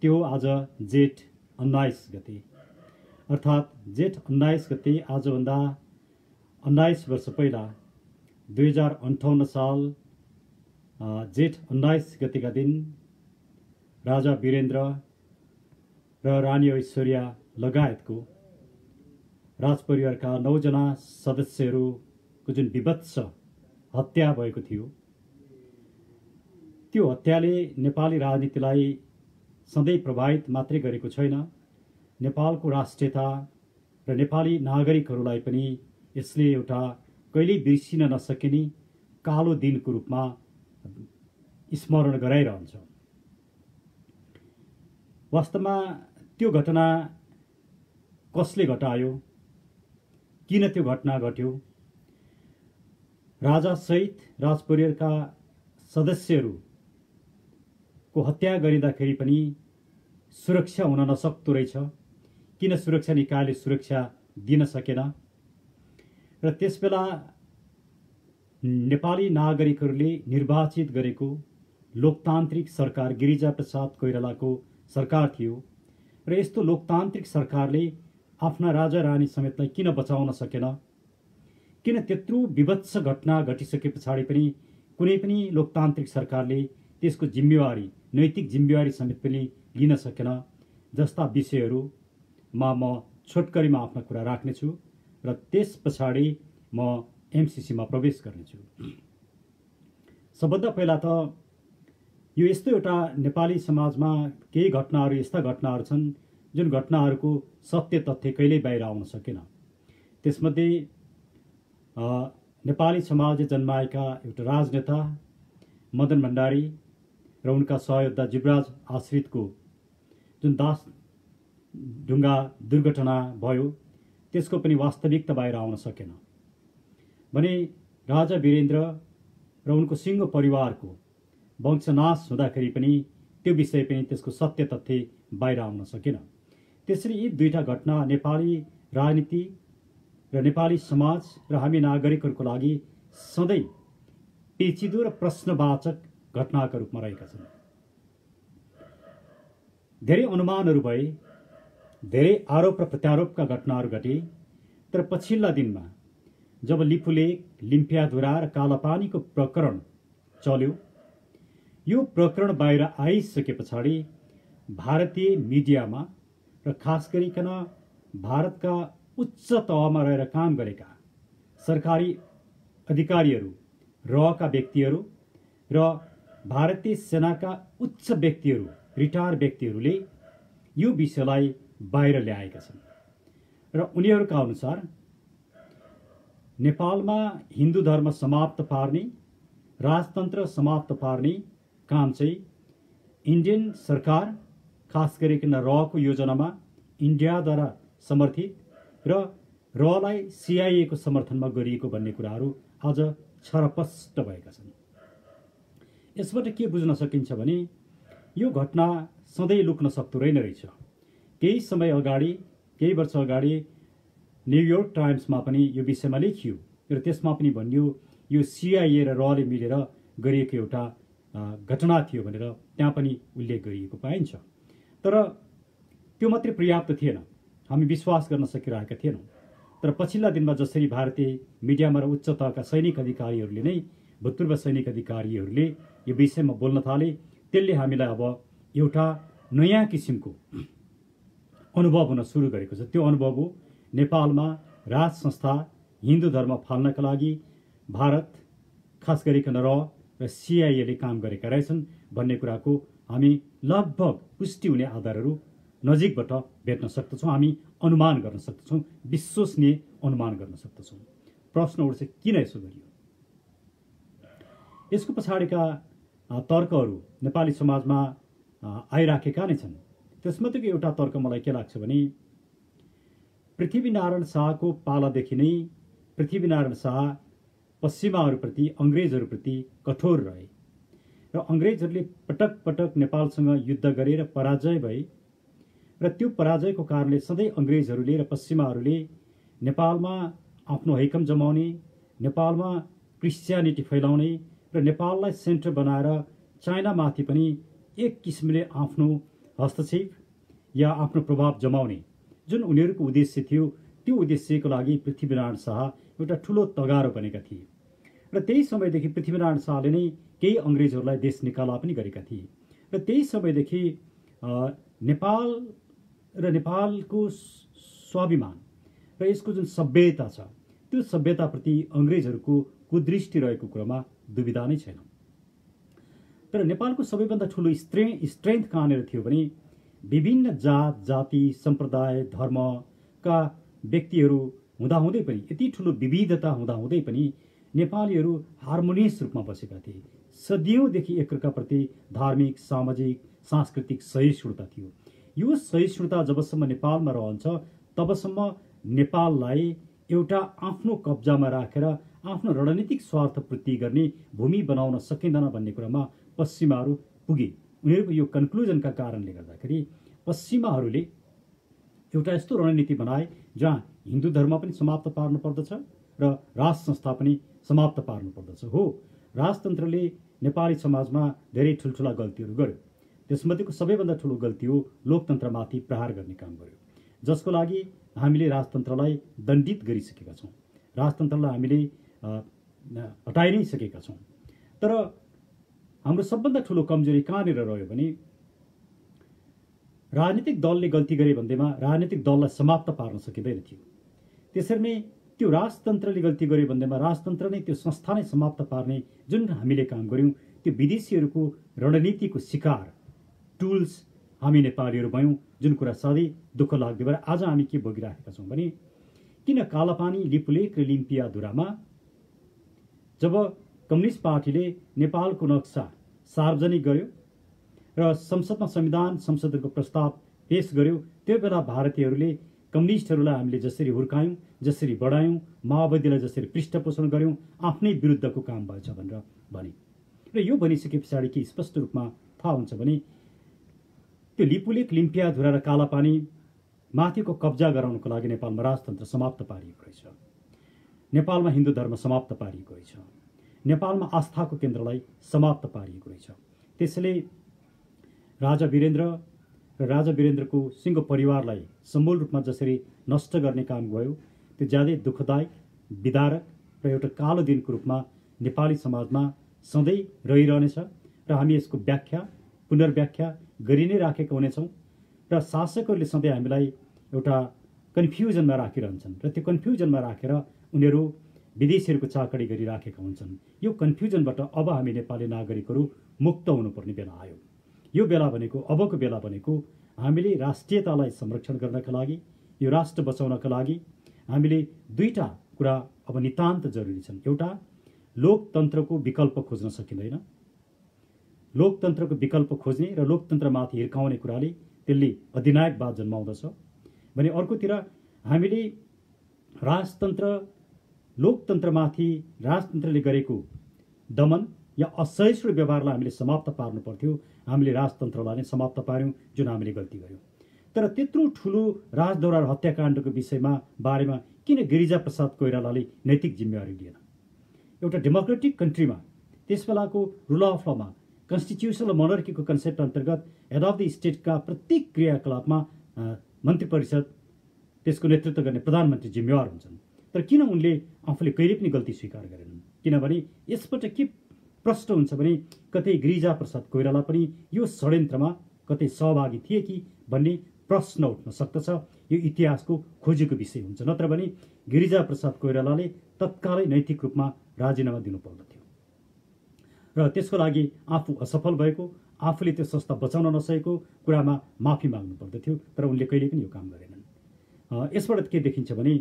त्यो आज जेठ 19 गते, अर्थात् जेठ 19 गते आजभन्दा 19 वर्ष पहिला 2058 साल जेठ 19 गतेका दिन राजा वीरेन्द्र र रानी ऐश्वर्या लगायतको राजपरिवारका 9 जना सदस्यहरूको जुन विभत्स हत्या भएको थियो, त्यो हत्याले नेपाली राजनीतिलाई सधैँ प्रभावित मात्रै गरेको छैन, नेपालको राष्ट्रियता र नेपाली नागरिकहरूलाई पनि यसले एउटा कहिल्यै बिर्सिन नसकिने कालो दिनको रूपमा स्मरण गराइरहन्छ। वास्तवमा त्यो घटना कसले घटायो, किन त्यो घटना घट्यो, राजासहित राजपरिवारका सदस्यहरूको हत्या गरिँदाखेरि पनि सुरक्षा हुन नसक्दो रहेछ, किन सुरक्षा निकायले सुरक्षा दिन सकेन र त्यसबेला नेपाली नागरिकहरूले निर्वाचित गरेको लोकतान्त्रिक सरकार गिरिजाप्रसाद कोइरालाको सरकार थियो र यस्तो लोकतान्त्रिक सरकारले आफ्ना राजा रानी समेतलाई किन बचाउन सकेन, किन त्यत्रो विभत्स घटना घटिसके पछाडि पनि कुनै पनि लोकतान्त्रिक सरकारले त्यसको जिम्मेवारी, नैतिक जिम्मेवारी समेत पनि लिन सकेन जस्ता विषयहरूमा म छोटकरीमा आफ्ना कुरा राख्नेछु र त्यस पछाडि म एमसीसीमा प्रवेश गर्नेछु। सबभन्दा पहिला त यो यस्तो एउटा नेपाली समाजमा केही घटनाहरू, यस्ता घटनाहरू छन् जुन घटनाहरूको सत्य तथ्य कहिल्यै बाहिर आउन सकेन। त्यसमध्ये नेपाली समाजले जन्माएका एउटा राजनेता मदन भण्डारी र उनका सहयोद्धा जीवराज आश्रितको जुन दासढुङ्गा दुर्घटना भयो, त्यसको पनि वास्तविकता बाहिर आउन सकेन भने राजा वीरेन्द्र र उनको सिंह परिवारको वंशनाश हुँदाखेरि पनि त्यो विषय पनि त्यसको सत्य तथ्य बाहिर आउन सकेन। त्यसरी यी दुईटा घटना नेपाली राजनीति र नेपाली समाज र हामी नागरिकहरूको लागि सधैँ पेचिदो र प्रश्नवाचक घटनाका रूपमा रहेका छन्। धेरै अनुमानहरू भए, धेरै आरोप र प्रत्यारोपका घटनाहरू घटे, तर पछिल्ला दिनमा जब लिपुलेक, लिम्पियाधुरा र कालापानीको प्रकरण चल्यो, यो प्रकरण बाहिर आइसके पछाडि भारतीय मिडियामा र खास गरिकन भारतका उच्च तहमा रहेर काम गरेका सरकारी अधिकारीहरू, रहका व्यक्तिहरू र भारतीय सेनाका उच्च व्यक्तिहरू, रिटायर व्यक्तिहरूले यो विषयलाई बाहिर ल्याएका छन् र उनीहरूका अनुसार नेपालमा हिन्दू धर्म समाप्त पार्ने, राजतन्त्र समाप्त पार्ने काम चाहिँ इन्डियन सरकार, खास गरिकन रहको योजनामा इन्डियाद्वारा समर्थित र रहलाई सिआइएको समर्थनमा गरिएको भन्ने कुराहरू आज छरपष्ट भएका छन्। यसबाट के बुझ्न सकिन्छ भने यो घटना सधैँ लुक्न सक्दो रहेछ। केही समय अगाडि, केही वर्ष अगाडि न्युयोर्क टाइम्समा पनि यो विषयमा लेखियो र त्यसमा पनि भनियो यो सिआइए र रहले मिलेर गरिएको एउटा घटना थियो भनेर त्यहाँ पनि उल्लेख गरिएको पाइन्छ। तर त्यो मात्रै पर्याप्त थिएन, हामी विश्वास गर्न सकिरहेका थिएनौँ। तर पछिल्ला दिनमा जसरी भारतीय मिडियामा र उच्च तहका सैनिक अधिकारीहरूले नै, भूतपूर्व सैनिक अधिकारीहरूले यो विषयमा बोल्न थाले, त्यसले हामीलाई अब एउटा नयाँ किसिमको अनुभव हुन सुरु गरेको छ। त्यो अनुभव हो नेपालमा राज संस्था हिन्दू धर्म फाल्नका लागि भारत, खास गरिकन र सिआइएले काम गरेका रहेछन् भन्ने कुराको हामी लगभग पुष्टि हुने आधारहरू नजिकबाट भेट्न सक्दछौँ, हामी अनुमान गर्न सक्दछौँ, विश्वसनीय अनुमान गर्न सक्दछौँ। प्रश्न उठ्छ किन यसो गरियो? यसको पछाडिका तर्कहरू नेपाली समाजमा आइराखेका नै छन्। त्यसमध्येको एउटा तर्क मलाई के लाग्छ भने पृथ्वीनारायण शाहको पालादेखि नै पृथ्वीनारायण शाह पश्चिमाहरूप्रति, अङ्ग्रेजहरूप्रति कठोर रहे र अङ्ग्रेजहरूले पटक पटक नेपालसँग युद्ध गरेर पराजय भए र त्यो पराजयको कारणले सधैँ अङ्ग्रेजहरूले र पश्चिमाहरूले नेपालमा आफ्नो हैकम जमाउने, नेपालमा क्रिस्चियनिटी फैलाउने र नेपाललाई सेन्टर बनाएर चाइनामाथि पनि एक किसिमले आफ्नो हस्तक्षेप या आफ्नो प्रभाव जमाउने जुन उनीहरूको उद्देश्य थियो, त्यो उद्देश्यको लागि पृथ्वीनारायण शाह एउटा ठुलो तगारो बनेका थिए। र त्यही समयदेखि पृथ्वीनारायण शाहले नै केही अङ्ग्रेजहरूलाई देश निकाला पनि गरेका थिए। र त्यही समयदेखि नेपाल र नेपालको स्वाभिमान र यसको जुन सभ्यता छ, त्यो सभ्यताप्रति अङ्ग्रेजहरूको कुदृष्टि रहेको कुरामा दुविधा नै छैन। तर नेपालको सबैभन्दा ठुलो स्ट्रेन्थ कहाँनिर थियो भने विभिन्न जात जाति सम्प्रदाय धर्मका व्यक्तिहरू हुँदाहुँदै पनि, यति ठुलो विविधता हुँदाहुँदै पनि नेपालीहरू हार्मोनियस रूपमा बसेका थिए। सदियौँदेखि एकअर्काप्रति धार्मिक सामाजिक सांस्कृतिक सहिष्णुता थियो। यो सहिष्णुता जबसम्म नेपालमा रहन्छ तबसम्म नेपाललाई एउटा आफ्नो कब्जामा राखेर आफ्नो रणनीतिक स्वार्थ पूर्ति गर्ने भूमि बनाउन सकिँदैन भन्ने कुरामा पश्चिमाहरू पुगे। उनीहरूको यो कन्क्लुजनका कारणले गर्दाखेरि पश्चिमाहरूले एउटा यस्तो रणनीति बनाए जहाँ हिन्दू धर्म पनि समाप्त पार्नु पर्दछ र राज संस्था पनि समाप्त पार्नु पर्दछ। हो, राजतन्त्रले नेपाली समाजमा धेरै ठुल्ठुला गल्तीहरू गर्यो। त्यसमध्येको सबैभन्दा ठुलो गल्ती हो लोकतन्त्रमाथि प्रहार गर्ने काम गर्यो, जसको लागि हामीले राजतन्त्रलाई दण्डित गरिसकेका छौँ। राजतन्त्रलाई हामीले हटाइ नै सकेका छौँ। तर हाम्रो सबभन्दा ठुलो कमजोरी कहाँनिर रह्यो भने राजनीतिक दलले गल्ती गरे भन्दैमा राजनीतिक दललाई समाप्त पार्न सकिँदैन थियो। त्यसरी नै त्यो राजतन्त्रले गल्ती गर्यो भन्दैमा राजतन्त्र नै त्यो संस्था नै समाप्त पार्ने जुन हामीले काम गऱ्यौँ, त्यो विदेशीहरूको रणनीतिको शिकार टुल्स हामी नेपालीहरू भयौँ, जुन कुरा सधैँ दुःख लाग्दो भएर आज हामी के भोगिराखेका छौँ भने किन कालापानी लिपुलेक र लिम्पियाधुरामा जब कम्युनिस्ट पार्टीले नेपालको नक्सा सार्वजनिक गर्यो र संसदमा संशोधनको प्रस्ताव पेश गर्यो, त्यो बेला भारतीयहरूले कम्युनिस्टहरूलाई हामीले जसरी हुर्कायौँ, जसरी बढायौँ, माओवादीलाई जसरी पृष्ठपोषण गऱ्यौँ, आफ्नै विरुद्धको काम भएछ भनेर भने। र यो भनिसके पछाडि के स्पष्ट रूपमा थाहा हुन्छ भने त्यो लिपुलेक लिम्पियाधुरा र कालापानी माथिको कब्जा गराउनको लागि नेपालमा राजतन्त्र समाप्त पारिएको रहेछ। नेपालमा हिन्दू धर्म समाप्त पारिएको रहेछ। नेपालमा आस्थाको केन्द्रलाई समाप्त पारिएको रहेछ। त्यसैले राजा वीरेन्द्र र राजा वीरेन्द्रको सिंह परिवारलाई समूल रूपमा जसरी नष्ट गर्ने काम गयो, त्यो ज्यादै दुःखदायक, विदारक र एउटा कालो दिनको रूपमा नेपाली समाजमा सधैँ रहिरहनेछ र हामी यसको व्याख्या पुनर्व्याख्या गरि नै राखेका हुनेछौँ। र शासकहरूले सधैँ हामीलाई एउटा कन्फ्युजनमा राखिरहन्छन् र त्यो कन्फ्युजनमा राखेर उनीहरू विदेशीहरूको चाकडी गरिराखेका हुन्छन्। यो कन्फ्युजनबाट अब हामी नेपाली नागरिकहरू मुक्त हुनुपर्ने बेला आयो। यो बेला भनेको, अबको बेला भनेको हामीले राष्ट्रियतालाई संरक्षण गर्नका लागि, यो राष्ट्र बचाउनका लागि हामीले दुईटा कुरा अब नितान्त जरुरी छन्। एउटा, लोकतन्त्रको विकल्प खोज्न सकिँदैन। लोकतन्त्रको विकल्प खोज्ने र लोकतन्त्रमाथि हिर्काउने कुराले त्यसले अधिनायकवाद जन्माउँदछ भने अर्कोतिर हामीले लोकतन्त्रमाथि राजतन्त्रले गरेको दमन या असहिष्णु व्यवहारलाई हामीले समाप्त पार्नु पर्थ्यो। हामीले राजतन्त्रलाई नै समाप्त पार्यौँ, जुन हामीले गल्ती गर्यौँ। तर त्यत्रो ठुलो राजदरबार हत्याकाण्डको बारेमा किन गिरिजाप्रसाद कोइरालाले नैतिक जिम्मेवारी लिएन? एउटा डेमोक्रेटिक कन्ट्रीमा त्यस बेलाको rule of Lama constitutional मोनर्कीको concept अन्तर्गत हेड अफ द स्टेटका प्रत्येक क्रियाकलापमा मन्त्री परिषद, त्यसको नेतृत्व गर्ने प्रधानमन्त्री जिम्मेवार हुन्छन्। तर किन उनले आफूले कहिले पनि गल्ती स्वीकार गरेनन्? किनभने यसबाट के प्रश्न हुन्छ भने कतै गिरिजाप्रसाद कोइराला पनि यो षड्यन्त्रमा कतै सहभागी थिए कि भन्ने प्रश्न उठ्न सक्दछ। यो इतिहासको खोजीको विषय हुन्छ। नत्र भने गिरिजाप्रसाद कोइरालाले तत्कालै नैतिक रूपमा राजीनामा दिनुपर्दथ्यो र त्यसको लागि आफू असफल भएको, आफूले त्यो संस्था बचाउन नसकेको कुरामा माफी माग्नु पर्दथ्यो। तर उनले कहिले पनि यो काम गरेनन्। यसबाट के देखिन्छ भने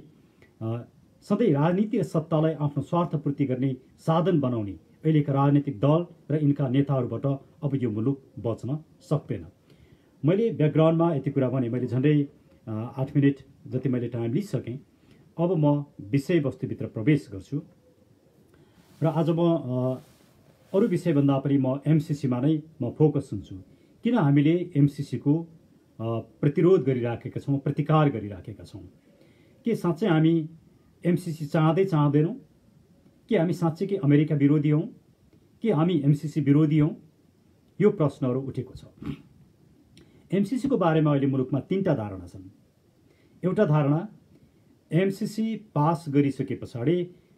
सधैँ राजनीति र सत्तालाई आफ्नो स्वार्थपूर्ति गर्ने साधन बनाउने अहिलेका राजनीतिक दल र यिनका नेताहरूबाट अब यो मुलुक बच्न सक्दैन। मैले ब्याकग्राउन्डमा यति कुरा भने, मैले झन्डै 8 मिनट जति मैले टाइम लिइसकेँ। अब म विषयवस्तुभित्र प्रवेश गर्छु र आज म अरू विषयभन्दा पनि म एमसिसीमा नै म फोकस हुन्छु। किन हामीले एमसिसीको प्रतिरोध गरिराखेका छौँ, प्रतिकार गरिराखेका छौँ? के साँच्चै हामी एमसिसी चाहँदैनौँ? के हामी साँच्चै अमेरिका विरोधी हौँ? के हामी एमसिसी विरोधी हौँ? यो प्रश्नहरू उठेको छ। एमसीसीको बारेमा अहिले मुलुकमा 3टा धारणा छन्। एउटा धारणा एमसीसी पास गरिसके पछाडि,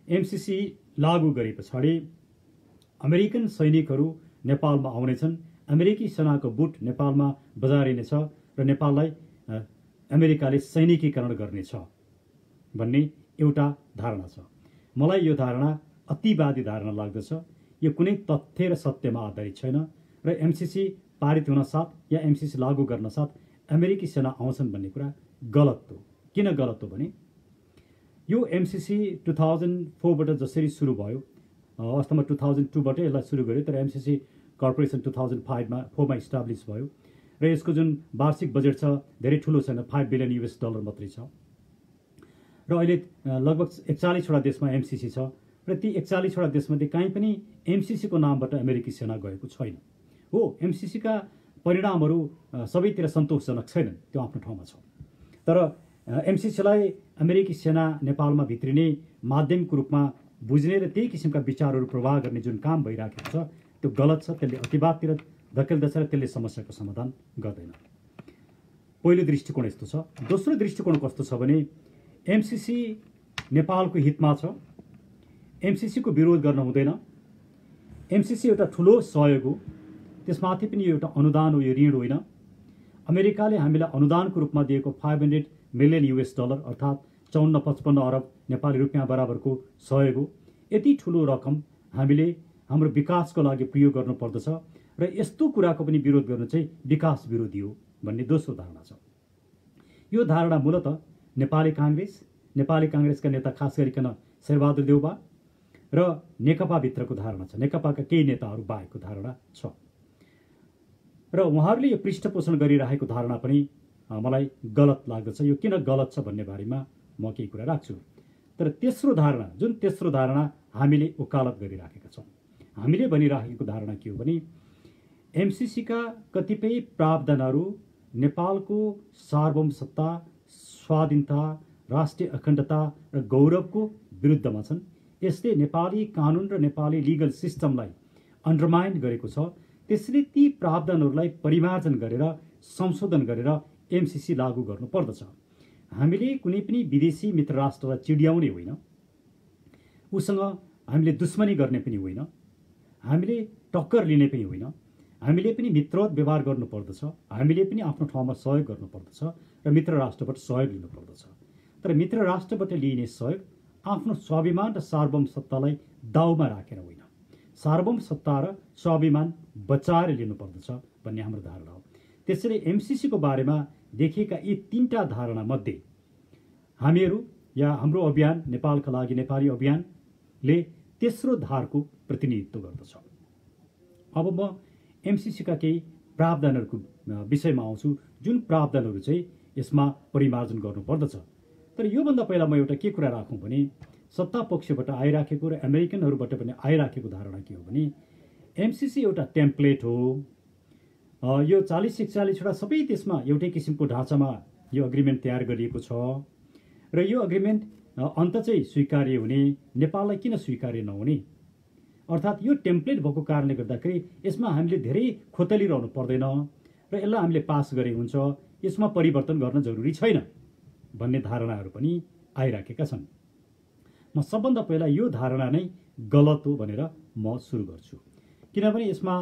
एमसीसी लागू गरे पछाडि अमेरिकन सैनिकहरू नेपालमा आउनेछन्, अमेरिकी सेनाको बुट नेपालमा बजारिनेछ र नेपाललाई अमेरिकाले सैनिकीकरण गर्नेछ भन्ने एउटा धारणा छ। मलाई यो धारणा अतिवादी धारणा लाग्दछ। यो कुनै तथ्य र सत्यमा आधारित छैन र एमसीसी पारित हुन साथ या एमसीसी लागू गर्न साथ अमेरिकी सेना आउँछन् भन्ने कुरा गलत हो। किन गलत हो भने यो एमसीसी 2004बाट जसरी सुरु भयो, वास्तवमा 2002बाट यसलाई सुरु गर्यो, तर एमसीसी कर्पोरेसन 2004मा इस्टाब्लिस भयो र यसको जुन वार्षिक बजेट छ धेरै ठुलो छैन, $5 बिलियन मात्रै छ र अहिले लगभग 41वटा देशमा एमसीसी छ र ती 41वटा देशमध्ये कहीँ पनि एमसीसीको नामबाट अमेरिकी सेना गएको छैन। हो, एमसीसीका परिणामहरू सबैतिर सन्तोषजनक छैनन्, त्यो आफ्नो ठाउँमा छ, तर एमसीसीलाई अमेरिकी सेना नेपालमा भित्रिने माध्यमको रूपमा बुझ्ने र त्यही किसिमका विचारहरू प्रवाह गर्ने जुन काम भइराखेको छ त्यो गलत छ। त्यसले अतिवादतिर धकेल्दछ र त्यसले समस्याको समाधान गर्दैन। पहिलो दृष्टिकोण यस्तो छ। दोस्रो दृष्टिकोण कस्तो छ भने एमसीसी नेपालको हितमा छ, एमसीसीको विरोध गर्न हुँदैन। एमसीसी एउटा ठुलो सहयोग हो, त्यसमाथि पनि यो एउटा अनुदान हो, यो ऋण होइन। अमेरिकाले हामीलाई अनुदानको रूपमा दिएको $500 मिलियन अर्थात् 54-55 अरब नेपाली रुपियाँ बराबरको सहयोग हो। यति ठुलो रकम हामीले हाम्रो विकासको लागि प्रयोग गर्नुपर्दछ र यस्तो कुराको पनि विरोध गर्न चाहिँ विकास विरोधी हो भन्ने दोस्रो धारणा छ। यो धारणा मूलतः नेपाली काङ्ग्रेसका नेता खास गरिकन शेरबहादुर देउबा र नेकपाभित्रको धारणा छ, नेकपाका केही नेताहरू बाहेकको धारणा छ र उहाँहरूले यो पृष्ठपोषण गरिरहेको धारणा पनि मलाई गलत लाग्दछ। यो किन गलत छ भन्ने बारेमा म केही कुरा राख्छु। तर तेस्रो धारणा हामीले वकालत गरिराखेका छौँ। हामीले भनिराखेको धारणा के हो भने एमसीसीका कतिपय प्रावधानहरू नेपालको सार्वभौमसत्ता, स्वाधीनता, राष्ट्रिय अखण्डता र गौरवको विरुद्धमा छन्। यसले नेपाली कानुन र नेपाली लिगल सिस्टमलाई अन्डरमाइन गरेको छ। त्यसले ती प्रावधानहरूलाई परिमार्जन गरेर संशोधन गरेर एमसीसी लागू गर्नुपर्दछ। हामीले कुनै पनि विदेशी मित्र राष्ट्रलाई चिड्याउने होइन, उसँग हामीले दुश्मनी गर्ने पनि होइन, हामीले टक्कर लिने पनि होइन। हामीले पनि मित्रवत व्यवहार गर्नुपर्दछ, हामीले पनि आफ्नो ठाउँमा सहयोग गर्नुपर्दछ र मित्र राष्ट्रबाट सहयोग लिनुपर्दछ। तर मित्र राष्ट्रबाट लिइने सहयोग आफ्नो स्वाभिमान र सार्वभौमसत्तालाई दाउमा राखेर होइन, सार्वभौमसत्ता र स्वाभिमान बचाएर लिनुपर्दछ भन्ने हाम्रो धारणा हो। त्यसैले एमसीसीको बारेमा देखिएका यी 3टा धारणा मध्ये हामीहरू या हाम्रो अभियान नेपालका लागि नेपाली अभियानले तेस्रो धारको प्रतिनिधित्व गर्दछ। अब म एमसीसीका केही प्रावधानहरूको विषयमा आउँछु, जुन प्रावधानहरू चाहिँ यसमा परिमार्जन गर्नुपर्दछ। तर योभन्दा पहिला म एउटा के कुरा राखौँ भने सत्ता पक्षबाट आइराखेको र अमेरिकनहरूबाट पनि आइराखेको धारणा के हो भने एमसीसी एउटा टेम्प्लेट हो। यो 40-41वटा सबै देशमा एउटै किसिमको ढाँचामा यो अग्रिमेन्ट तयार गरिएको छ र यो अग्रिमेन्ट अन्त चाहिँ स्वीकार्य हुने, नेपाललाई किन स्वीकार्य नहुने? अर्थात् यो टेम्प्लेट भएको कारणले गर्दाखेरि यसमा हामीले धेरै खोतलिरहनु पर्दैन र यसलाई हामीले पास गरे हुन्छ, यसमा परिवर्तन गर्न जरुरी छैन भन्ने धारणाहरू पनि आइराखेका छन्। म सबभन्दा पहिला यो धारणा नै गलत हो भनेर म सुरु गर्छु। किनभने यसमा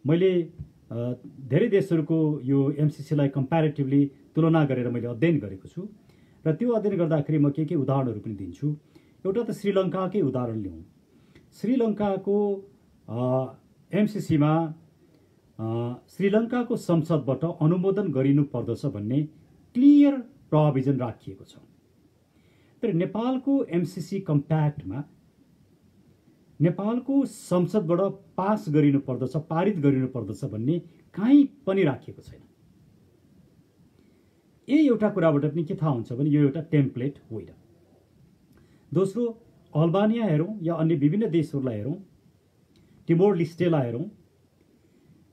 मैले धेरै देशहरूको यो एमसीसीलाई कम्प्यारेटिभली तुलना गरेर मैले अध्ययन गरेको छु र त्यो अध्ययन गर्दाखेरि म के उदाहरणहरू पनि दिन्छु। एउटा त श्रीलङ्काकै उदाहरण लिउँ। श्रीलङ्काको एमसीसीमा श्रीलङ्काको संसदबाट अनुमोदन गरिनुपर्दछ भन्ने क्लियर प्रोभिजन राखिएको छ। तर नेपालको एमसीसी कम्प्याक्टमा नेपालको संसदबाट पास गरिनुपर्दछ, पारित गरिनुपर्दछ भन्ने कहीँ पनि राखिएको छैन। यही एउटा कुराबाट पनि के थाहा हुन्छ भने यो एउटा टेम्प्लेट होइन। दोस्रो, अल्बानिया हेरौँ या अन्य विभिन्न देशहरूलाई हेरौँ, टिमोर लिस्टेलाई हेरौँ,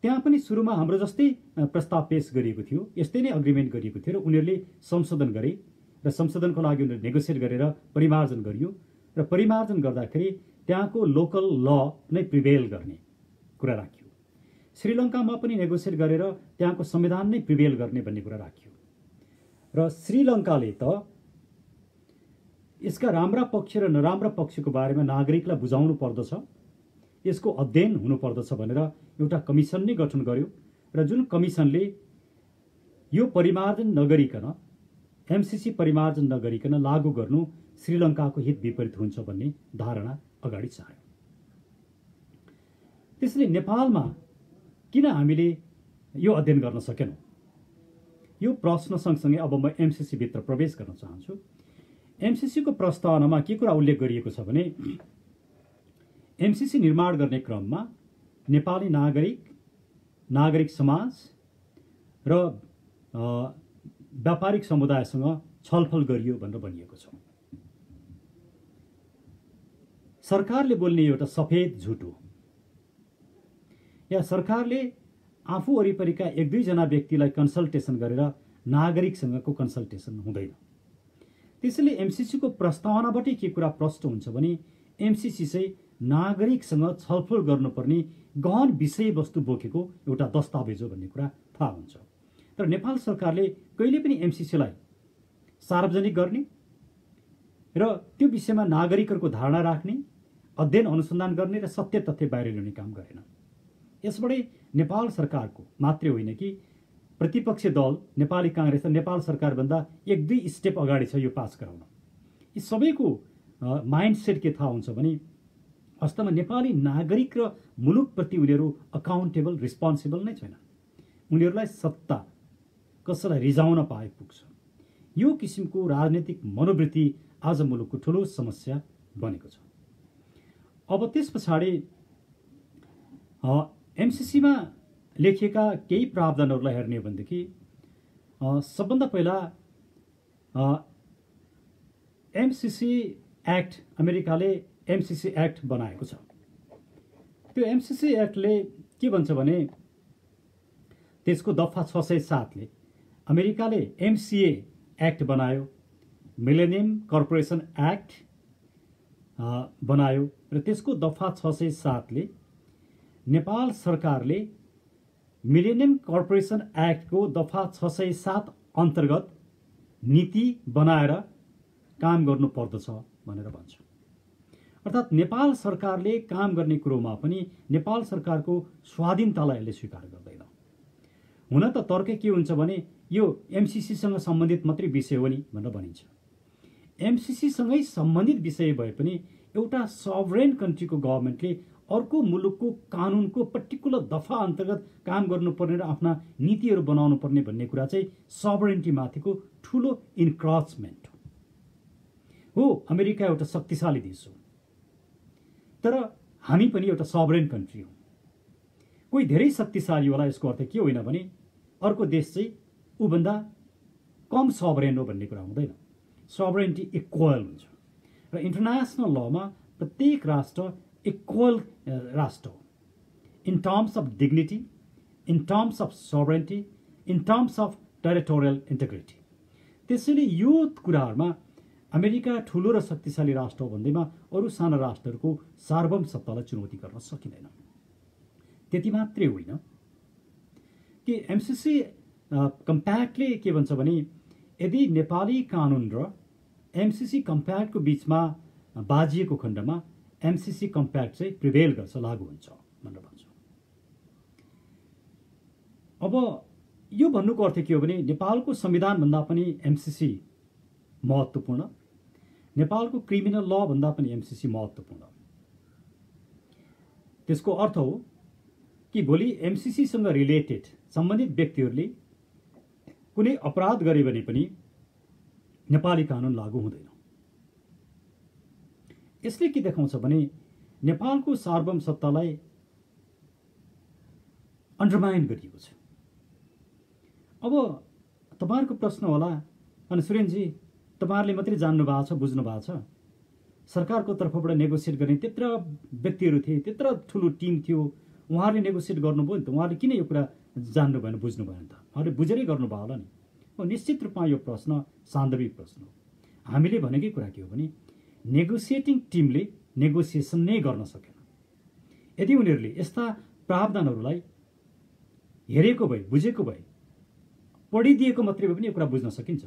त्यहाँ पनि सुरुमा हाम्रो जस्तै प्रस्ताव पेश गरिएको थियो, यस्तै नै अग्रिमेन्ट गरिएको थियो र उनीहरूले संशोधन गरे र संशोधनको लागि उनीहरूले नेगोसिएट गरेर परिमार्जन गरियो र परिमार्जन गर्दाखेरि त्यहाँको लोकल ल नै प्रिभेल गर्ने कुरा राखियो। श्रीलङ्कामा पनि नेगोसिएट गरेर त्यहाँको संविधान नै प्रिभेल गर्ने भन्ने कुरा राखियो र श्रीलङ्काले त यसका राम्रा पक्ष र नराम्रा पक्षको बारेमा नागरिकलाई बुझाउनु पर्दछ, यसको अध्ययन हुनुपर्दछ भनेर एउटा कमिसन नै गठन गर्यो र जुन कमिसनले यो परिमार्जन नगरिकन, एमसीसी परिमार्जन नगरिकन लागू गर्नु श्रीलङ्काको हित विपरीत हुन्छ भन्ने धारणा अगाडि सार्यो। त्यसैले नेपालमा किन हामीले यो अध्ययन गर्न सकेनौँ, यो प्रश्न सँगसँगै अब म एमसीसी भित्र प्रवेश गर्न चाहन्छु। एमसीसी को प्रस्तावनामा के कुरा उल्लेख गरिएको छ भने एमसीसी निर्माण गर्ने क्रममा नेपाली नागरिक समाज र व्यापारिक समुदायसँग छलफल गरियो भनेर भनिएको छ। सरकारले बोल्ने एउटा सफेद झुट हो, या सरकारले आफू वरिपरिका एक दुईजना व्यक्तिलाई कन्सल्टेसन गरेर नागरिकसँगको कन्सल्टेसन हुँदैन। त्यसैले एमसीसी को प्रस्तावनाबाटै के कुरा प्रष्ट हुन्छ भने एमसीसी चाहिँ नागरिकसँग छलफल गर्नुपर्ने गहन विषयवस्तु बोकेको एउटा दस्तावेज हो भन्ने कुरा थाहा हुन्छ। तर नेपाल सरकारले कहिले पनि एमसीसीलाई सार्वजनिक गर्ने र त्यो विषयमा नागरिकहरूको धारणा राख्ने, अध्ययन अनुसन्धान गर्ने र सत्य तथ्य बाहिर ल्याउने काम गरेन। यसबाटै नेपाल सरकारको मात्रै होइन कि प्रतिपक्षी दल नेपाली कांग्रेस र नेपाल सरकारभन्दा एक दुई स्टेप अगाडि छ यो पास गराउन। यी सबैको माइन्डसेट के थाहा हुन्छ भने वास्तवमा नेपाली नागरिक र मुलुकप्रति उनीहरू अकाउन्टेबल, रिस्पोन्सिबल नै छैन। उनीहरूलाई सत्ता कसैलाई रिजाउन पाए पुग्छ। यो किसिमको राजनीतिक मनोवृत्ति आज मुलुकको ठुलो समस्या बनेको छ। अब त्यस पछाडि एमसीसीमा लेखिएका केही प्रावधानहरूलाई हेर्ने हो भनेदेखि सबभन्दा पहिला एमसीसी एक्ट, अमेरिकाले एमसीसी एक्ट बनाएको छ। त्यो एमसीसी एक्टले के भन्छ भने त्यसको दफा 607 ले अमेरिकाले एमसीए एक्ट बनायो, मिलेनियम कर्पोरेसन एक्ट बनायो र त्यसको दफा 607 ले नेपाल सरकारले मिलेनियम कर्पोरेसन एक्टको दफा 607 अन्तर्गत नीति बनाएर काम गर्नु पर्दछ भनेर भन्छ। अर्थात् नेपाल सरकारले काम गर्ने कुरोमा पनि नेपाल सरकारको स्वाधीनतालाई यसले स्वीकार गर्दैन। हुन त तर्क के हुन्छ भने यो एमसीसीसँग सम्बन्धित मात्रै विषय हो नि भनेर भनिन्छ। एमसीसीसँगै सम्बन्धित विषय भए पनि एउटा सभरेन कन्ट्रीको गभर्मेन्टले अर्को मुलुकको कानुनको पर्टिकुलर दफा अन्तर्गत काम गर्नुपर्ने र आफ्ना नीतिहरू बनाउनु पर्ने भन्ने कुरा चाहिँ सभरेन्टी माथिको ठुलो इन्क्रोचमेन्ट हो। अमेरिका एउटा शक्तिशाली देश हो, तर हामी पनि एउटा सभरेन कन्ट्री हो। कोही धेरै शक्तिशाली होला यसको अर्थ के होइन भने अर्को देश चाहिँ ऊभन्दा कम सभरेन हो भन्ने कुरा हुँदैन। सभरेन्टी इक्वल हुन्छ र इन्टरनेसनल लमा प्रत्येक राष्ट्र इक्वल राष्ट्र हो in terms of dignity, in terms of sovereignty, in terms of territorial integrity. त्यसैले यो कुराहरूमा अमेरिका ठुलो र शक्तिशाली राष्ट्र हो भन्दैमा अरू साना राष्ट्रहरूको सार्वभौम सत्तालाई चुनौती गर्न सकिँदैन। त्यति मात्रै होइन कि एमसीसी कम्प्याक्टले के भन्छ भने यदि नेपाली कानुन र एमसीसी कम्प्याक्टको बीचमा बाजिएको खण्डमा एमसीसी कम्प्याक्ट चाहिँ प्रिभेल गर्छ, लागू हुन्छ भनेर भन्छ। अब यो भन्नुको अर्थ के हो भने नेपालको संविधान भन्दा पनि एमसीसी महत्त्वपूर्ण, नेपालको क्रिमिनल ल भन्दा पनि एमसीसी महत्त्वपूर्ण। त्यसको अर्थ हो कि भोलि एमसीसीसँग रिलेटेड सम्बन्धित व्यक्तिहरूले कुनै अपराध गरे भने पनि नेपाली कानुन लागू हुँदैन। यसले के देखाउँछ भने नेपालको सार्वभौम सत्तालाई अन्डरमाइन गरिएको छ। अब तपाईहरुको प्रश्न होला, अनि सुरेनजी तपाईहरुले मात्रै जान्नु भएको छ, बुझ्नु भएको छ, सरकारको तर्फबाट नेगोसिएट गर्ने त्यत्र व्यक्तिहरू थिए, त्यत्र ठुलो टिम थियो, उहाँहरूले नेगोसिएट गर्नुभयो नि त, उहाँहरूले किन यो कुरा जान्नु भएन, बुझ्नु भएन त? उहाँहरूले बुझेरै गर्नुभयो होला नि। निश्चित रूपमा यो प्रश्न सान्दर्भिक प्रश्न हो। हामीले भनेकै कुरा के हो भने नेगोसिएटिङ टिमले नेगोसिएसन नै गर्न सकेन। यदि उनीहरूले यस्ता प्रावधानहरूलाई हेरेको भए, बुझेको भए, पढिदिएको मात्रै भए पनि यो कुरा बुझ्न सकिन्छ।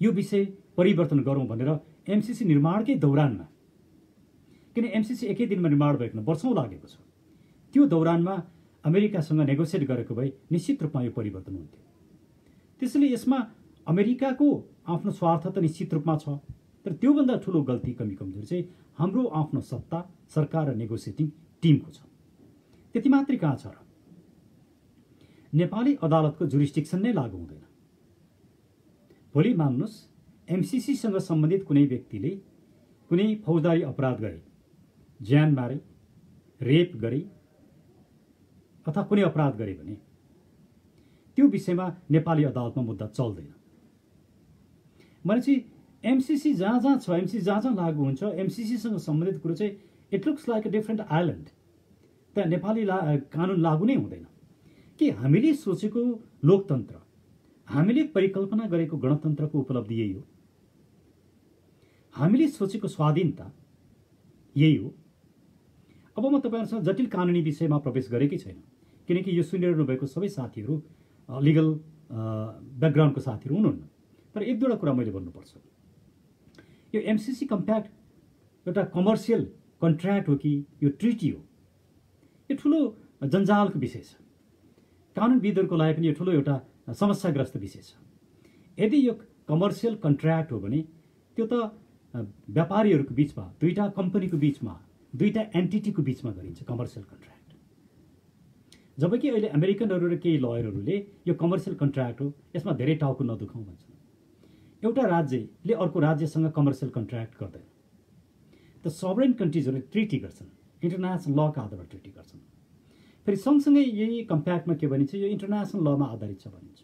यो विषय परिवर्तन गरौँ भनेर एमसीसी निर्माणकै दौरानमा, किन एमसीसी एकै दिनमा निर्माण भएको वर्षौँ लागेको छ, त्यो दौरानमा अमेरिकासँग नेगोसिएट गरेको भए निश्चित रूपमा यो परिवर्तन हुन्थ्यो। त्यसैले यसमा अमेरिकाको आफ्नो स्वार्थ त निश्चित रूपमा छ, तर त्योभन्दा ठुलो गल्ती कमी कमजोरी चाहिँ हाम्रो आफ्नो सत्ता, सरकार र नेगोसिएटिङ टिमको छ। त्यति मात्रै कहाँ छ र, नेपाली अदालतको जुरिस्डिक्सन नै लागू हुँदैन। भोलि मान्नुहोस् एमसीसीसँग सम्बन्धित कुनै व्यक्तिले कुनै फौजदारी अपराध गरे, ज्यान मारे, रेप गरे अथवा कुनै अपराध गरे भने त्यो विषयमा नेपाली अदालतमा मुद्दा चल्दैन। भनेपछि एमसीसी जहाँ जहाँ छ, एमसीसी जहाँ जहाँ लागू हुन्छ, एमसीसीसँग सम्बन्धित कुरो चाहिँ it looks like a different island. त्यहाँ नेपाली कानुन लागू नै हुँदैन कि हामीले सोचेको लोकतन्त्र, हामीले परिकल्पना गरेको गणतन्त्रको उपलब्धि यही हो, हामीले सोचेको स्वाधीनता यही हो। अब म तपाईँहरूसँग जटिल कानुनी विषयमा प्रवेश गरेकै छैन, किनकि यो सुनिरहनु भएको सबै साथीहरू लिगल ब्याकग्राउन्डको साथीहरू हुनुहुन्न। तर एक दुईवटा कुरा मैले भन्नुपर्छ। यो एमसीसी कम्प्याक्ट एउटा कमर्सियल कन्ट्र्याक्ट हो कि यो ट्रिटी हो, यो ठुलो जन्जालको विषय छ। कानुनविदहरूको लागि पनि यो ठुलो एउटा समस्याग्रस्त विषय छ। यदि यो कमर्सियल कन्ट्र्याक्ट हो भने त्यो त व्यापारीहरूको बिचमा, दुईटा कम्पनीको बिचमा, दुईटा एन्टिटीको बिचमा गरिन्छ कमर्सियल कन्ट्र्याक्ट। जबकि अहिले अमेरिकनहरू र केही लयरहरूले यो कमर्सियल कन्ट्र्याक्ट हो, यसमा धेरै टाउको नदुखाउँ भन्छन्। एउटा राज्यले अर्को राज्यसँग कमर्सियल कन्ट्र्याक्ट गर्दैन। त सभरेन कन्ट्रिजहरूले ट्रिटी गर्छन्, इन्टरनेसनल लका आधारमा ट्रिटी गर्छन्। फेरि सँगसँगै यही कम्प्याक्टमा के भनिन्छ, यो इन्टरनेसनल लमा आधारित छ भनिन्छ।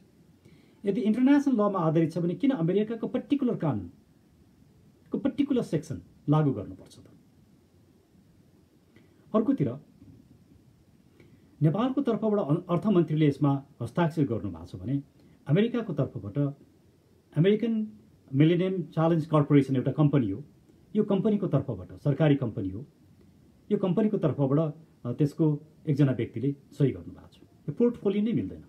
यदि इन्टरनेसनल लमा आधारित छ भने किन अमेरिकाको पर्टिकुलर कानुनको पर्टिकुलर सेक्सन लागू गर्नुपर्छ त? अर्कोतिर नेपालको तर्फबाट अर्थमन्त्रीले यसमा हस्ताक्षर गर्नुभएको छ भने अमेरिकाको तर्फबाट अमेरिकन मिलेनियम च्यालेन्ज कर्पोरेसन एउटा कम्पनी हो, यो कम्पनीको तर्फबाट, सरकारी कम्पनी हो, यो कम्पनीको तर्फबाट त्यसको एकजना व्यक्तिले सही गर्नुभएको छ। यो पोर्टफोलियो नै मिल्दैन।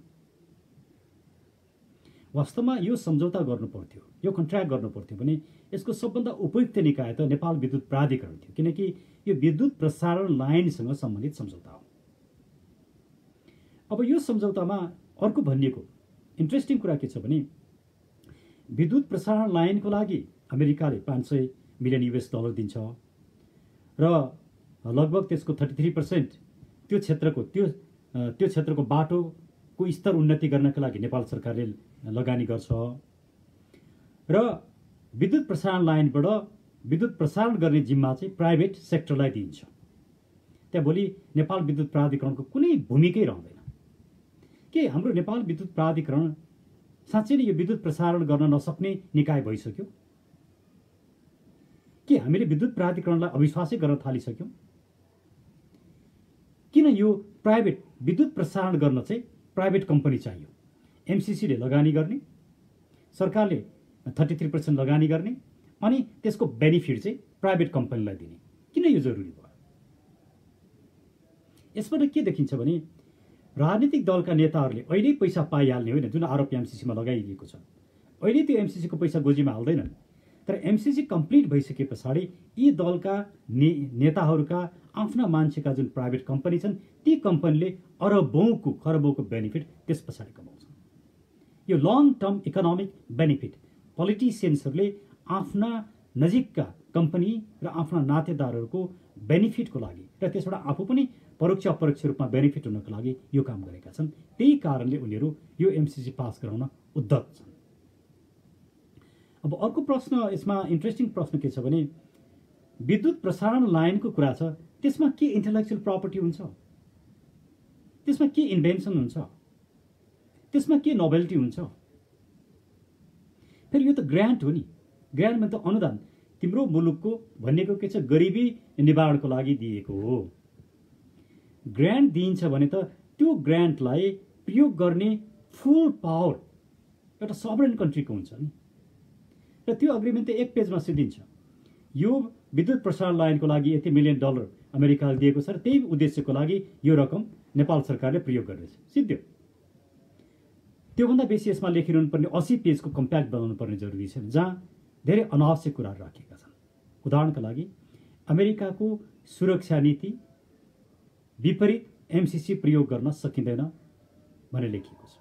वास्तवमा यो सम्झौता गर्नु पर्थ्यो, यो कन्ट्र्याक्ट गर्नु पर्थ्यो भने यसको सबभन्दा उपयुक्त निकाय त नेपाल विद्युत प्राधिकरण थियो, किनकि यो विद्युत प्रसारण लाइनसँग सम्बन्धित सम्झौता हो। अब यो सम्झौतामा अर्को भनिएको इन्ट्रेस्टिङ कुरा के छ भने विद्युत प्रसारण लाइनको लागि अमेरिकाले 500 मिलियन US डलर दिन्छ र लगभग त्यसको 33% त्यो क्षेत्रको बाटोको स्तर उन्नति गर्नका लागि नेपाल सरकारले लगानी गर्छ र विद्युत प्रसारण लाइनबाट विद्युत प्रसारण गर्ने जिम्मा चाहिँ प्राइभेट सेक्टरलाई दिइन्छ। त्यहाँ भोलि नेपाल विद्युत प्राधिकरणको कुनै भूमिकै रहँदैन। के हाम्रो नेपाल विद्युत प्राधिकरण साँच्चै नै यो विद्युत प्रसारण गर्न नसक्ने निकाय भइसक्यो? के हामीले विद्युत प्राधिकरणलाई अविश्वासै गर्न थालिसक्यौँ? किन यो प्राइभेट विद्युत प्रसारण गर्न चाहिँ प्राइभेट कम्पनी चाहियो? एमसीसीले लगानी गर्ने, सरकारले 33% लगानी गर्ने, अनि त्यसको बेनिफिट चाहिँ प्राइभेट कम्पनीलाई दिने, किन यो जरुरी भयो? यसबाट के देखिन्छ भने राजनीतिक दलका नेताहरूले अहिले पैसा पाइहाल्ने होइन, जुन आरोप एमसीसीमा लगाइएको छ। अहिले त्यो एमसीसीको पैसा गोजीमा हाल्दैनन्, तर एमसीसी कम्प्लिट भइसके पछाडि यी दलका नेताहरूका आफ्ना मान्छेका जुन प्राइभेट कम्पनी छन् ती कम्पनीले अरबौँको खरबौँको बेनिफिट त्यस पछाडि कमाउँछन्। यो लङ टर्म इकोनोमिक बेनिफिट पोलिटिसियन्सहरूले आफ्ना नजिकका कम्पनी र आफ्ना नातेदारहरूको बेनिफिटको लागि र त्यसबाट आफू पनि परोक्ष अपरोक्ष रूपमा बेनिफिट हुनको लागि यो काम गरेका छन्। त्यही कारणले उनीहरू यो एमसीसी पास गराउन उद्यत छन्। अब अर्को प्रश्न, यसमा इन्ट्रेस्टिङ प्रश्न के छ भने विद्युत प्रसारण लाइनको कुरा छ, त्यसमा के इन्टेलेक्चुअल प्रपर्टी हुन्छ? त्यसमा के इन्भेन्सन हुन्छ? त्यसमा के नोभेल्टी हुन्छ? फेरि यो त ग्रान्ट हो नि, ग्रान्टमा त अनुदान तिम्रो मुलुकको भनेको के छ, गरिबी निवारणको लागि दिएको हो। ग्रान्ट दिइन्छ भने त त्यो ग्रान्टलाई प्रयोग गर्ने फुल पावर एउटा सभरेन कन्ट्रीको हुन्छ नि। र त्यो अग्रिमेन्ट त एक पेजमा सिद्धिन्छ। यो विद्युत प्रसारण लाइनको लागि यति $1 मिलियन अमेरिकाले दिएको छ र त्यही उद्देश्यको लागि यो रकम नेपाल सरकारले प्रयोग गरिरहेछ, सिद्धियो। त्योभन्दा बेसी यसमा लेखिरहनु पर्ने 80 पेजको कम्प्याक्ट बनाउनु पर्ने जरुरी छ, जहाँ धेरै अनावश्यक कुराहरू राखिएका छन्। उदाहरणका लागि अमेरिकाको सुरक्षा नीति विपरीत एमसीसी प्रयोग गर्न सकिँदैन भनेर लेखिएको छ।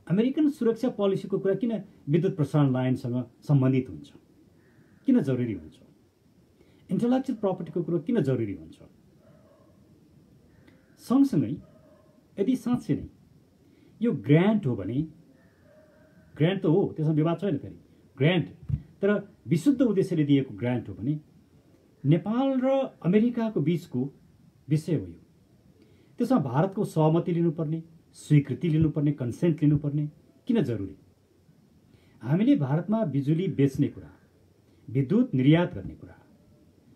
अमेरिकन सुरक्षा पोलिसीको कुरा किन विद्युत प्रसारण लाइनसँग सम्बन्धित हुन्छ, किन जरुरी हुन्छ? इन्टेलेक्चुअल प्रपर्टीको कुरो किन जरुरी हुन्छ? सँगसँगै यदि साँच्चै नै यो ग्रान्ट हो भने, ग्रान्ट त हो, त्यसमा विवाद छैन, फेरि ग्रान्ट, तर विशुद्ध उद्देश्यले दिएको ग्रान्ट हो भने नेपाल र अमेरिकाको बीचको विषय हो यो। त्यसमा भारतको सहमति लिनुपर्ने, स्वीकृति लिनुपर्ने, कन्सेन्ट लिनुपर्ने किन जरुरी? हामीले भारतमा बिजुली बेच्ने कुरा, विद्युत निर्यात गर्ने कुरा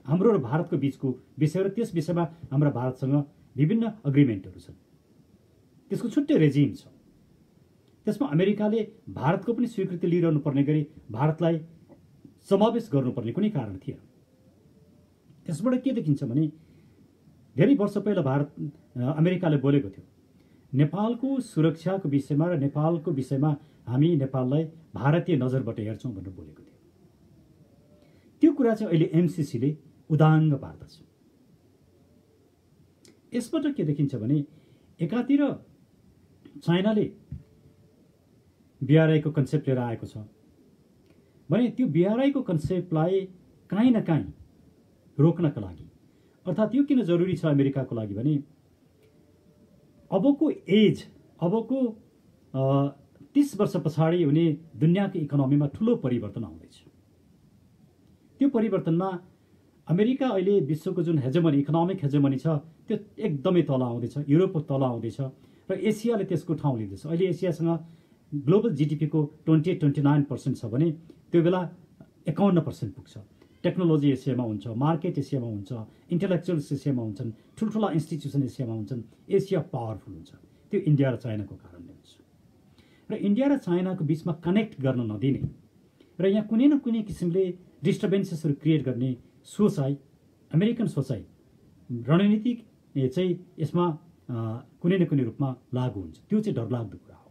हाम्रो र भारतको बीचको विषय र त्यस विषयमा हाम्रा भारतसँग विभिन्न अग्रिमेन्टहरू छन्, त्यसको छुट्टै रेजिम छ। त्यसमा अमेरिकाले भारतको पनि स्वीकृति लिइरहनु पर्ने गरी भारतलाई समावेश गर्नुपर्ने कुनै कारण थिएन। त्यसबाट के देखिन्छ भने धेरै वर्ष पहिला अमेरिकाले बोलेको थियो नेपालको सुरक्षाको विषयमा र नेपालको विषयमा हामी नेपाललाई भारतीय नजरबाट हेर्छौँ भनेर बोलेको थियो। त्यो कुरा चाहिँ अहिले एमसीसीले उदाङ्ग पार्दछ। यसबाट के देखिन्छ भने एकातिर चाइनाले बीआरआईको कन्सेप्ट लिएर आएको छ भने त्यो बीआरआईको कन्सेप्टलाई काहीँ न काहीँ रोक्नका लागि, अर्थात् यो किन जरुरी छ अमेरिकाको लागि भने अबको 30 वर्ष पछाडि हुने दुनियाँको इकोनोमीमा ठुलो परिवर्तन आउँदैछ। त्यो परिवर्तनमा अमेरिका अहिले विश्वको जुन हेजेमनी, इकोनोमिक हेजेमनी छ त्यो एकदमै तल आउँदैछ, युरोप तल आउँदैछ र एसियाले त्यसको ठाउँ लिँदैछ। अहिले एसियासँग ग्लोबल जीडीपीको 28-29% छ भने त्यो बेला 51% पुग्छ। टेक्नोलोजी एसियामा हुन्छ, मार्केट एसियामा हुन्छ, इन्टेलेक्चुअल्स एसियामा हुन्छन्, ठुल्ठुला इन्स्टिट्युसन एसियामा हुन्छन्। एसिया पावरफुल हुन्छ, त्यो इन्डिया र चाइनाको कारणले हुन्छ। र इन्डिया र चाइनाको बिचमा कनेक्ट गर्न नदिने र यहाँ कुनै न कुनै किसिमले डिस्टर्बेन्सेसहरू क्रिएट गर्ने सोचाइ, अमेरिकन सोचाइ, रणनीतिक चाहिँ यसमा कुनै न कुनै रूपमा लागू हुन्छ। त्यो चाहिँ डरलाग्दो कुरा हो।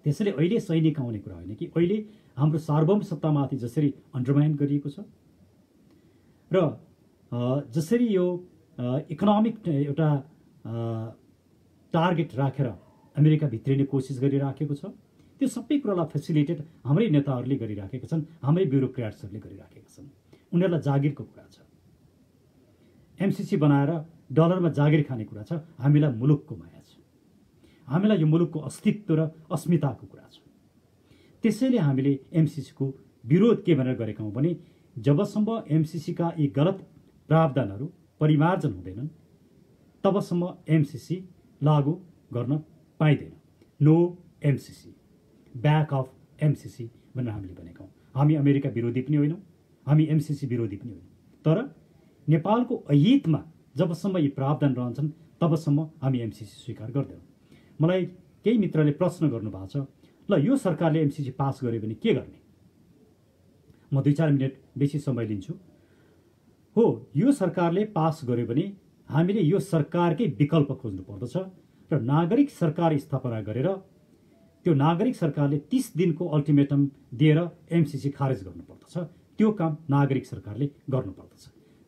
त्यसैले अहिले सैनिक आउने कुरा होइन कि अहिले हाम्रो सार्वभौम सत्तामाथि जसरी अन्डरमाइन गरिएको छ र जसरी यो इकोनोमिक एउटा टार्गेट राखेर अमेरिका भित्रिने कोसिस गरिराखेको छ, त्यो सबै कुरालाई फेसिलिटेट हाम्रै नेताहरूले गरिराखेका छन्, हाम्रै ब्युरोक्र्याट्सहरूले गरिराखेका छन्। उनीहरूलाई जागिरको कुरा छ, एमसीसी बनाएर डलरमा जागिर खाने कुरा छ। हामीलाई मुलुकको माया छ, हामीलाई यो मुलुकको अस्तित्व र अस्मिताको कुरा छ। त्यसैले हामीले एमसीसीको विरोध के भनेर गरेका हौँ भने जबसम्म एमसीसीका यी गलत प्रावधानहरू परिमार्जन हुँदैनन् तबसम्म एमसीसी लागू गर्न पाइँदैन। No MCC, back off MCC भनेर हामीले भनेका हौँ। हामी अमेरिका विरोधी पनि होइनौँ, हामी एमसीसी विरोधी पनि होइनौँ, तर नेपालको अहितमा जबसम्म यी प्रावधान रहन्छन् तबसम्म हामी एमसीसी स्वीकार गर्दैनौँ। मलाई केही मित्रले प्रश्न गर्नुभएको छ, ल यो सरकारले एमसीसी पास गर्यो भने के गर्ने? म 2-4 मिनट बेसी समय लिन्छु। हो, यो सरकारले पास गर्यो भने हामीले यो सरकारकै विकल्प खोज्नु पर्दछ र नागरिक सरकार स्थापना गरेर त्यो नागरिक सरकारले 30 दिनको अल्टिमेटम दिएर एमसीसी खारेज गर्नुपर्दछ। त्यो काम नागरिक सरकारले गर्नुपर्दछ।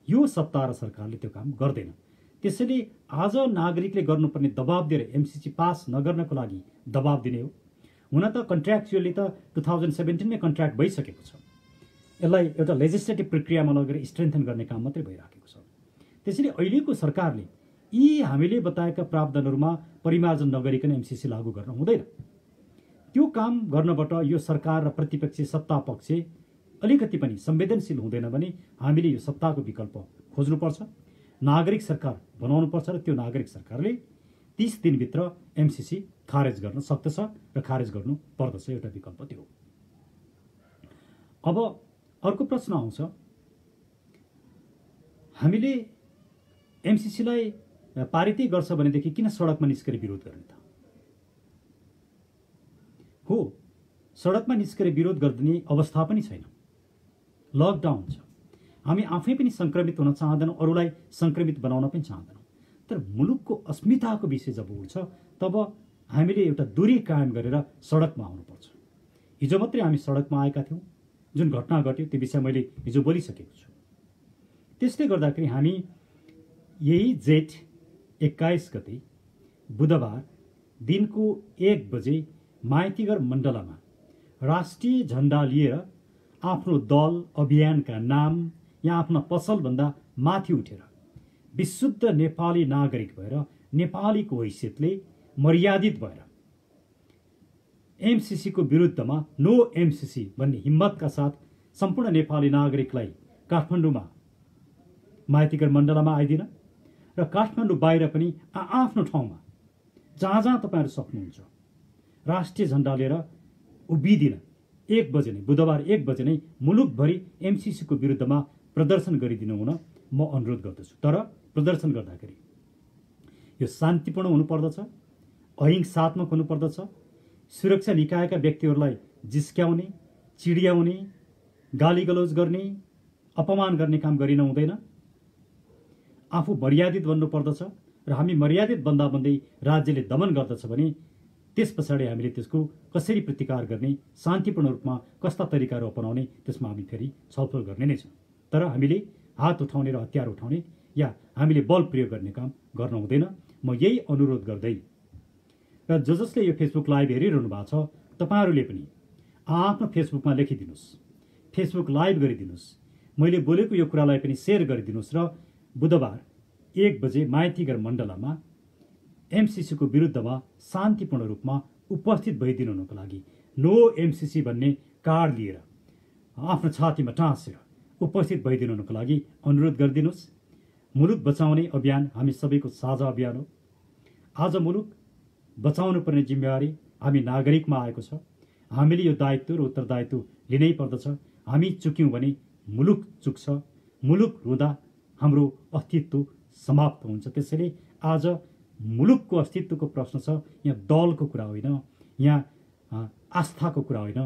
यो सत्ता र सरकारले त्यो काम गर्दैन। त्यसैले आज नागरिकले गर्नुपर्ने दबाब दिएर एमसीसी पास नगर्नको लागि दबाब दिने हो। हुन त कन्ट्र्याक्चुअली त 2017 मै कन्ट्र्याक्ट भइसकेको छ। यसलाई एउटा लेजिस्लेटिभ प्रक्रियामा लगेर स्ट्रेन्थन गर्ने काम मात्रै भइराखेको छ। त्यसैले अहिलेको सरकारले यी हामीले बताएका प्रावधानहरूमा परिमार्जन नगरिकन एमसीसी लागू गर्न हुँदैन। त्यो काम गर्नबाट यो सरकार र प्रतिपक्षी सत्ता पक्ष अलिकति पनि संवेदनशील हुँदैन भने हामीले यो सत्ताको विकल्प खोज्नुपर्छ, नागरिक सरकार बनाउनुपर्छ र त्यो नागरिक सरकारले 30 दिनभित्र एमसीसी खारेज गर्न सक्दछ र खारेज गर्नु पर्दछ। एउटा विकल्प त्यो हो। अब अर्को प्रश्न आउँछ, हामीले एमसीसीलाई पारितै गर्छ भनेदेखि किन सडकमा निस्केर विरोध गर्ने त? हो, सडकमा निस्केर विरोध गर्ने अवस्था पनि छैन, लकडाउन छ। हामी आफै पनि संक्रमित हुन चाहँदैनौँ, अरूलाई संक्रमित बनाउन पनि चाहँदैनौँ। तर मुलुकको अस्मिताको विषय जब उठ्छ तब हामीले एउटा दूरी कायम गरेर सडकमा आउनुपर्छ। हिजो मात्रै हामी सडकमा आएका थियौँ, जुन घटना घट्यो त्यो विषय मैले हिजो बोलिसकेको छु। त्यसले गर्दाखेरि हामी यही जेठ 21 गते बुधबार दिनको 1 बजे माइतीघर मण्डलामा राष्ट्रिय झण्डा लिएर आफ्नो दल अभियानका नाम या आफ्ना पसलभन्दा माथि उठेर विशुद्ध नेपाली नागरिक भएर नेपालीको हैसियतले मर्यादित भएर एमसीसीको विरुद्धमा नो एमसीसी भन्ने हिम्मतका साथ सम्पूर्ण नेपाली नागरिकलाई काठमाडौँमा माइतीघर मण्डलामा आइदिन र काठमाडौँ बाहिर पनि आफ्नो ठाउँमा जहाँ जहाँ तपाईँहरू सक्नुहुन्छ राष्ट्रिय झण्डा लिएर उभिदिन 1 बजे नै बुधबार 1 बजे नै मुलुकभरि एमसीसीको विरुद्धमा प्रदर्शन गरिदिनु हुन म अनुरोध गर्दछु। तर प्रदर्शन गर्दाखेरि यो शान्तिपूर्ण हुनुपर्दछ, अहिंसात्मक हुनुपर्दछ। सुरक्षा निकायका व्यक्तिहरूलाई जिस्क्याउने, चिडियाउने, गालीगलौज गर्ने, अपमान गर्ने काम गरिन हुँदैन। आफू मर्यादित बन्नुपर्दछ र हामी मर्यादित बन्दा बन्दै राज्यले दमन गर्दछ भने त्यस पछाडि हामीले त्यसको कसरी प्रतिकार गर्ने, शान्तिपूर्ण रूपमा कस्ता तरिकाहरू अपनाउने, त्यसमा हामी फेरि छलफल गर्ने नै छौँ। तर हामीले हात उठाउने र हतियार उठाउने या हामीले बल प्रयोग गर्ने काम गर्न हुँदैन। म यही अनुरोध गर्दै र जसले यो फेसबुक लाइभ हेरिरहनु भएको छ तपाईँहरूले पनि आफ्नो फेसबुकमा लेखिदिनुहोस्, फेसबुक लाइभ गरिदिनुहोस्, मैले बोलेको यो कुरालाई पनि सेयर गरिदिनुहोस् र बुधबार 1 बजे माइतीघर मण्डलामा एमसीसीको विरुद्धमा शान्तिपूर्ण रूपमा उपस्थित भइदिनु हुनको लागि नो एमसीसी भन्ने कार्ड लिएर आफ्नो छातीमा टाँसेर उपस्थित भइदिनु हुनको लागि अनुरोध गरिदिनुहोस्। मुलुक बचाउने अभियान हामी सबैको साझा अभियान हो। आज मुलुक बचाउनु पर्ने जिम्मेवारी हामी नागरिकमा आएको छ। हामीले यो दायित्व र उत्तरदायित्व लिनै पर्दछ। हामी चुक्यौँ भने मुलुक चुक्छ। मुलुक रुँदा हाम्रो अस्तित्व समाप्त हुन्छ। त्यसैले आज मुलुकको अस्तित्वको प्रश्न छ। यहाँ दलको कुरा होइन, यहाँ आस्थाको कुरा होइन।